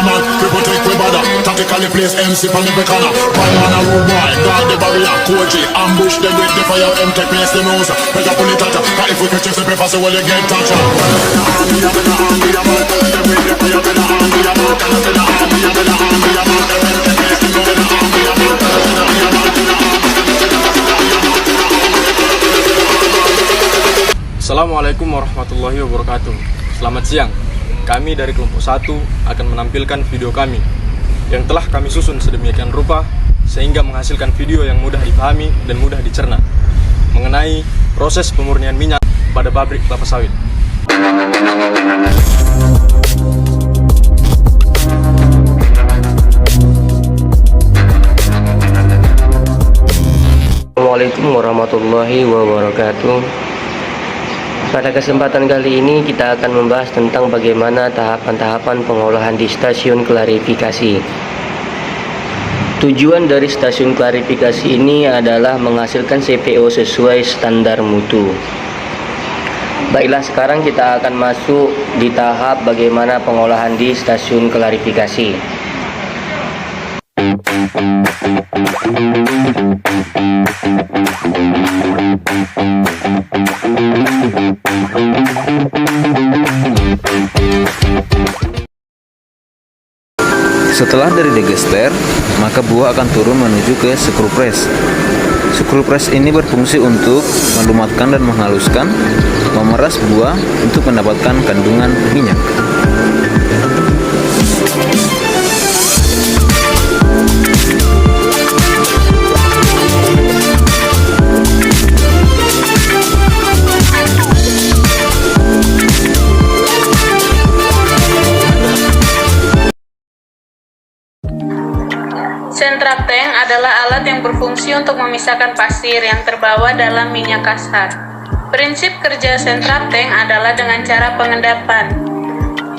man, we protect we border. Tactically place MC from every corner. One man a rude boy, guard the barrier. Koji, ambush them with the fire. M take place the nose. Better pull it out. But if we can chase the paper, so well you get touched. Assalamualaikum warahmatullahi wabarakatuh. Selamat siang. Kami dari kelompok 1 akan menampilkan video kami yang telah kami susun sedemikian rupa sehingga menghasilkan video yang mudah dipahami dan mudah dicerna mengenai proses pemurnian minyak pada pabrik kelapa sawit. Assalamualaikum warahmatullahi wabarakatuh. Pada kesempatan kali ini kita akan membahas tentang bagaimana tahapan-tahapan pengolahan di stasiun klarifikasi. Tujuan dari stasiun klarifikasi ini adalah menghasilkan CPO sesuai standar mutu. Baiklah, sekarang kita akan masuk di tahap bagaimana pengolahan di stasiun klarifikasi. Setelah dari digester, maka buah akan turun menuju ke screw press. Screw press ini berfungsi untuk melumatkan dan menghaluskan, memeras buah untuk mendapatkan kandungan minyak. Central tank adalah alat yang berfungsi untuk memisahkan pasir yang terbawa dalam minyak kasar. Prinsip kerja central tank adalah dengan cara pengendapan.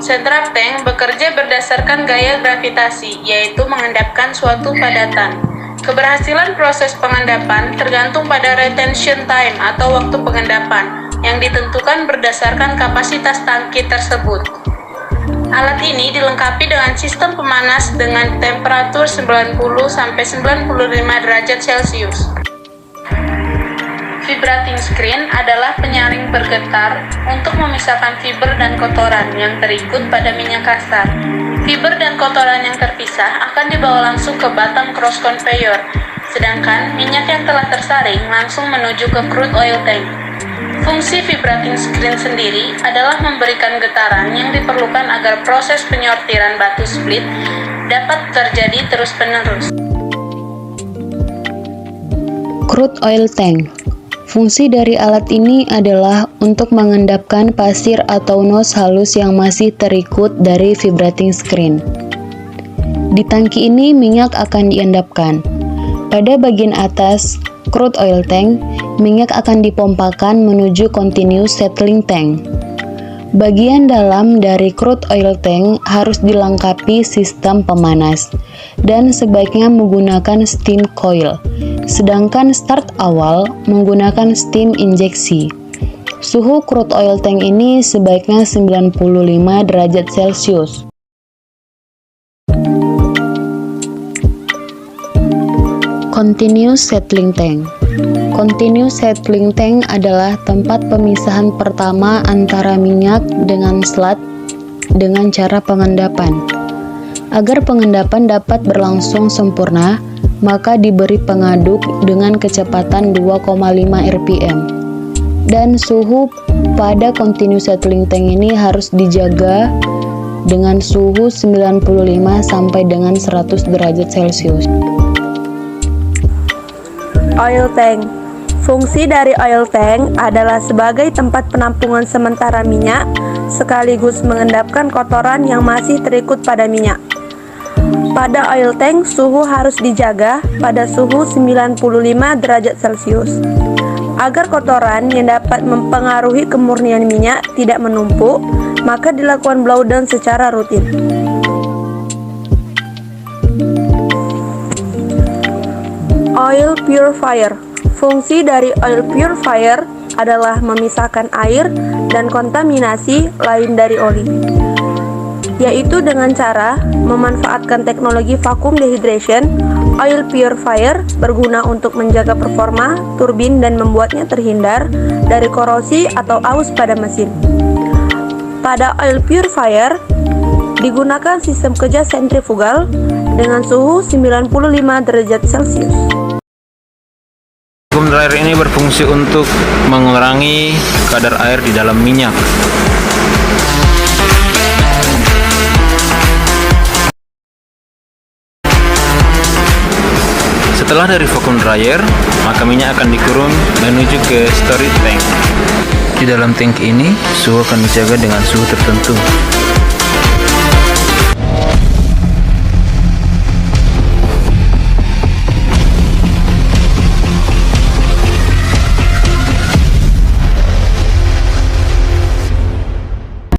Central tank bekerja berdasarkan gaya gravitasi, yaitu mengendapkan suatu padatan. Keberhasilan proses pengendapan tergantung pada retention time atau waktu pengendapan, yang ditentukan berdasarkan kapasitas tangki tersebut. Alat ini dilengkapi dengan sistem pemanas dengan temperatur 90-95 derajat Celcius. Vibrating screen adalah penyaring bergetar untuk memisahkan fiber dan kotoran yang terikut pada minyak kasar. Fiber dan kotoran yang terpisah akan dibawa langsung ke batang cross conveyor, sedangkan minyak yang telah tersaring langsung menuju ke crude oil tank. Fungsi vibrating screen sendiri adalah memberikan getaran yang diperlukan agar proses penyortiran batu split dapat terjadi terus-menerus. Crude oil tank. Fungsi dari alat ini adalah untuk mengendapkan pasir atau nose halus yang masih terikut dari vibrating screen. Di tangki ini minyak akan diendapkan. Pada bagian atas crude oil tank, minyak akan dipompakan menuju continuous settling tank. Bagian dalam dari crude oil tank harus dilengkapi sistem pemanas dan sebaiknya menggunakan steam coil, sedangkan start awal menggunakan steam injeksi. Suhu crude oil tank ini sebaiknya 95 derajat Celcius. Continuous settling tank. Continuous settling tank adalah tempat pemisahan pertama antara minyak dengan slat dengan cara pengendapan. Agar pengendapan dapat berlangsung sempurna, maka diberi pengaduk dengan kecepatan 2,5 rpm. Dan suhu pada continuous settling tank ini harus dijaga dengan suhu 95 sampai dengan 100 derajat Celcius. Oil tank. Fungsi dari oil tank adalah sebagai tempat penampungan sementara minyak, sekaligus mengendapkan kotoran yang masih terikut pada minyak. Pada oil tank, suhu harus dijaga pada suhu 95 derajat Celcius. Agar kotoran yang dapat mempengaruhi kemurnian minyak tidak menumpuk, maka dilakukan blowdown secara rutin. Oil purifier. Fungsi dari oil purifier adalah memisahkan air dan kontaminasi lain dari oli. yaitu dengan cara memanfaatkan teknologi vacuum dehydration. Oil purifier berguna untuk menjaga performa turbin dan membuatnya terhindar dari korosi atau aus pada mesin. Pada oil purifier digunakan sistem kerja sentrifugal dengan suhu 95 derajat Celcius. Vacuum dryer ini berfungsi untuk mengurangi kadar air di dalam minyak. Setelah dari vacuum dryer, maka minyak akan dikurung menuju ke storage tank. Di dalam tank ini, suhu akan dijaga dengan suhu tertentu.